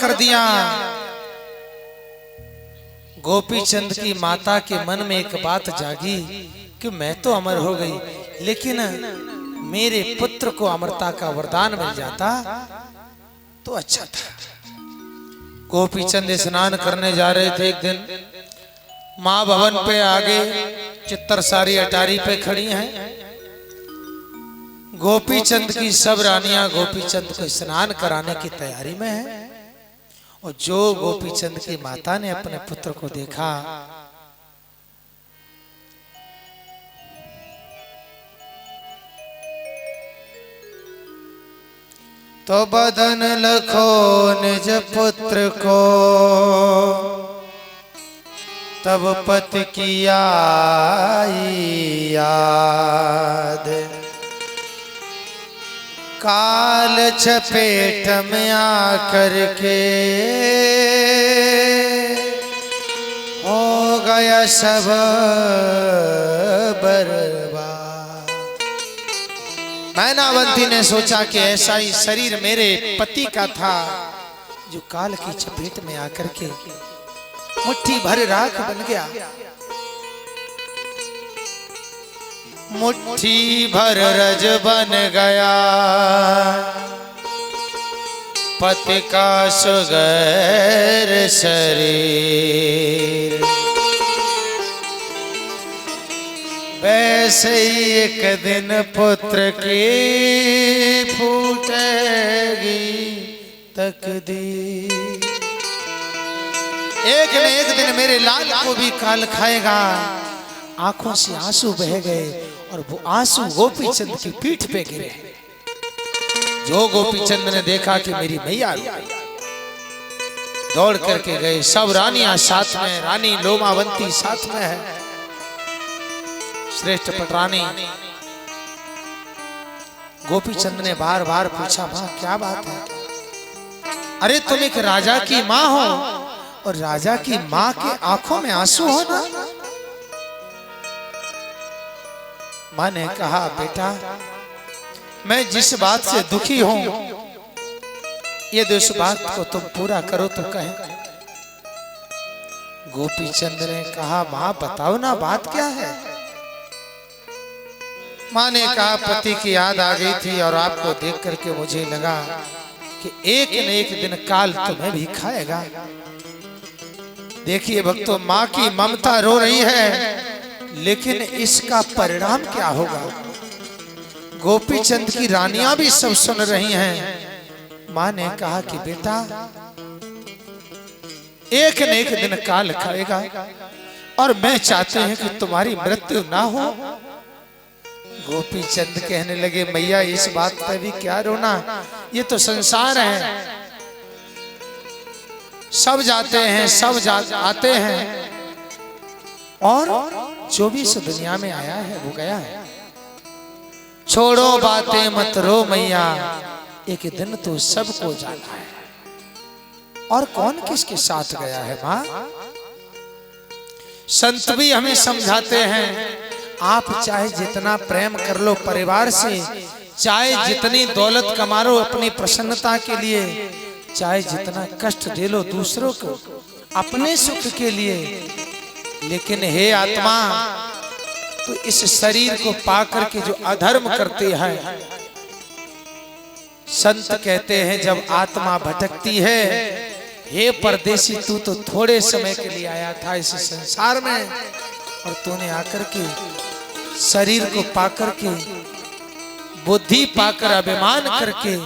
कर दिया। गोपी चंद की माता के मन में एक बात जागी कि मैं तो अमर हो गई, लेकिन मेरे पुत्र को अमरता का वरदान मिल जाता तो अच्छा था। गोपी चंद स्नान करने जा रहे थे। एक दिन माँ भवन पे आगे चित्तर सारी अटारी पे खड़ी हैं। गोपी चंद की सब रानियां गोपी चंद को स्नान कराने की तैयारी में हैं। और जो गोपी चंद की माता ने अपने पुत्र को देखा, तो बदन लखो निज पुत्र को, तब पति की आई याद। काल चपेट में आकर के हो गया सब बर्बाद। मैनावंती ने सोचा कि ऐसा ही शरीर मेरे पति का था जो काल की चपेट में आकर के मुट्ठी भर राख बन गया। मुट्ठी भर रज बन गया पति का सुगैर शरीर। वैसे ही एक दिन पुत्र की फूटेगी तकदीर। एक न एक दिन मेरे लाल को भी काल खाएगा। आंखों से आंसू बह गए और वो आंसू गोपी चंद की पीठ पे गिरे। जो गोपी चंद ने देखा कि मेरी मैया दौड़ करके गए। सब रानियां साथ में, रानी लोमावंती साथ में है, श्रेष्ठ पटरानी। गोपी चंद ने बार बार पूछा, मां क्या बात है? अरे तुम एक राजा की माँ हो और राजा की माँ के आंखों में आंसू हो ना? माँ ने कहा, बेटा मैं जिस बात से दुखी हूं, यदि उस बात को तुम पूरा करो तो कहें। गोपी चंद ने कहा, माँ बताओ ना बात क्या है? माँ ने कहा, पति की याद आ गई थी और आपको देख करके मुझे लगा कि एक न एक दिन काल तुम्हें भी खाएगा। देखिए भक्तों, माँ की ममता रो रही है, लेकिन इसका परिणाम क्या होगा? गोपी चंद की रानियां भी सब सुन रही हैं। माँ ने कहा कि बेटा एक न एक दिन काल खाएगा और मैं चाहते हैं कि तुम्हारी मृत्यु ना हो। गोपी चंद कहने लगे, मैया इस बात पर भी क्या रोना, ये तो संसार है, सब जाते हैं, सब आते हैं और जो भी इस दुनिया में आया है वो गया है। छोड़ो बातें मत रो मैया, एक दिन तो सबको जाना है। और कौन किसके साथ गया है माँ? संत भी हमें समझाते हैं, आप चाहे जितना प्रेम कर लो परिवार से, चाहे जितनी दौलत कमा लो अपनी प्रसन्नता के लिए, चाहे जितना कष्ट दे लो दूसरों को अपने सुख के लिए, लेकिन हे आत्मा, तो इस शरीर को पाकर के जो अधर्म करते हैं, संत कहते हैं जब आत्मा भटकती है, हे परदेसी तू तो थोड़े समय के लिए आया था इस संसार में और तूने आकर के शरीर को पाकर के, बुद्धि पाकर, अभिमान करके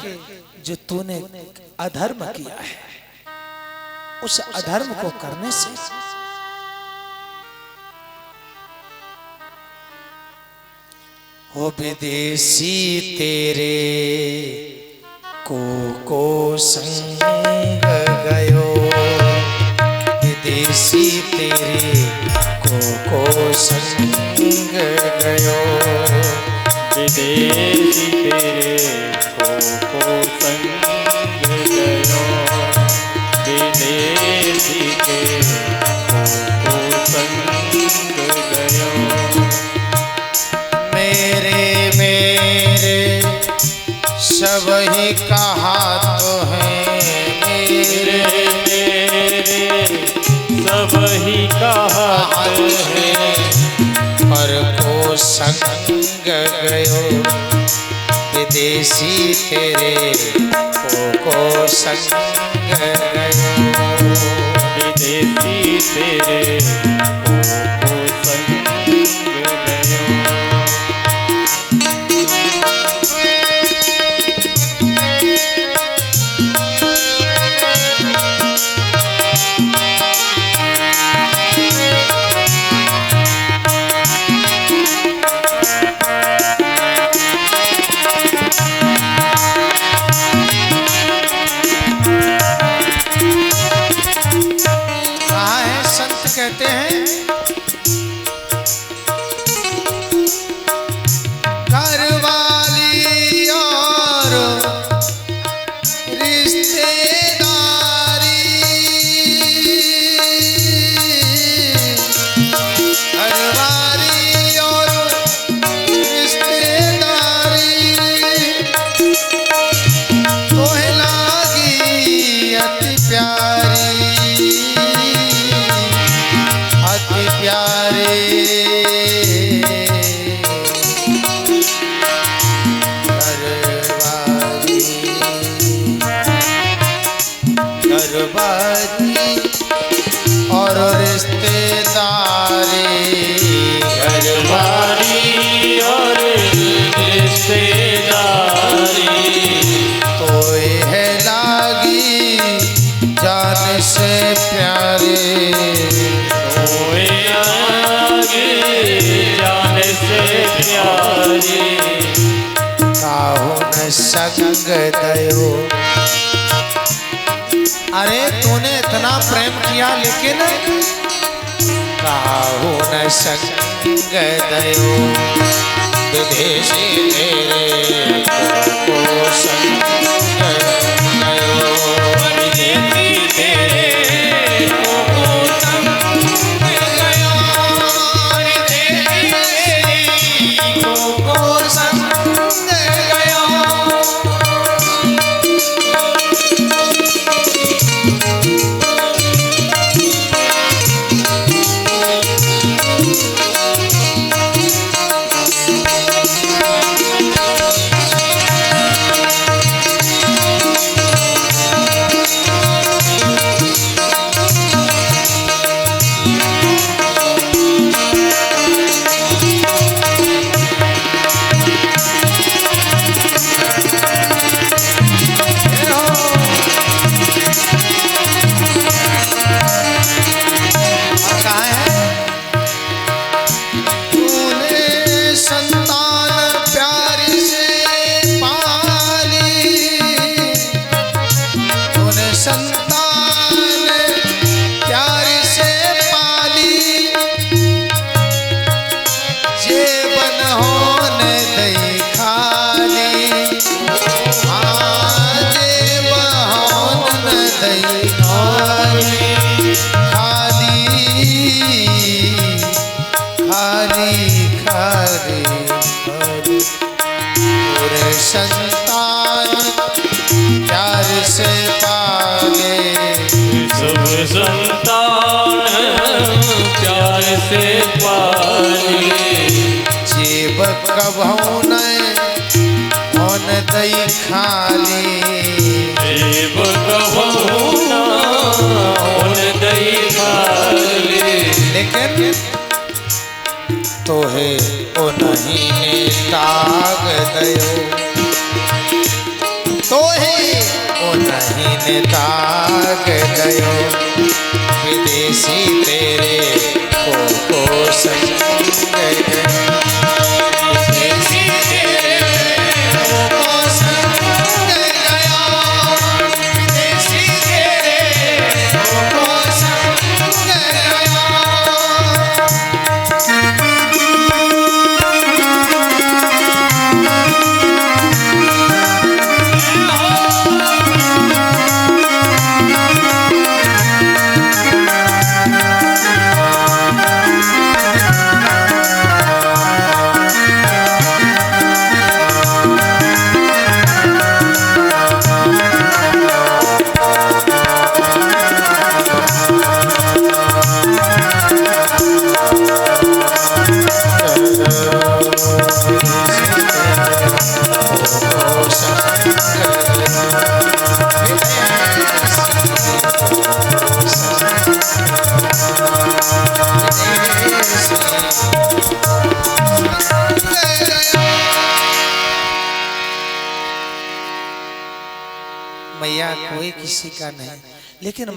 जो तूने अधर्म किया है, उस अधर्म को करने से हो विदेशी तेरे को संग गयो। विदेशी तेरे को संग गयो। विदेशी तेरे को संग गयो। विदेशी तेरे को संग गयो। सब ही कहा तो है मेरे सब ही कहत है पर को संग गयो विदेशी तेरे को संग गयो विदेशी तेरे को संग गयो। कहते हैं घरवाली और रिश्तेदारी घरवाली और रिश्तेदारी तोहे लागी अति प्यारी प्यारे घरवाली और रिश्तेदारी घरवाली और रिश्तेदारी तो है लागी जान से प्यारे जाने से प्यारी काहू न संग दयो। अरे तूने इतना प्रेम किया लेकिन काहू न संग दयो विदेशी तेरे को संग दयो विदेशी तेरे को संग गयो को संग गयो। संतान प्यार से पाले सब संतान प्यार से पाले जीव कभौ न होन दई खाली जीव कभौ न होन दई खाली लेकिन तोहे ओ नहीं ने ताग दयो तोहे ओ नहीं ने ताग दयो विदेशी तेरे को संग गयो विदेशी तेरे को संग गयो विदेशी तेरे को संग गयो। लिया, कोई किसी का नहीं, लेकिन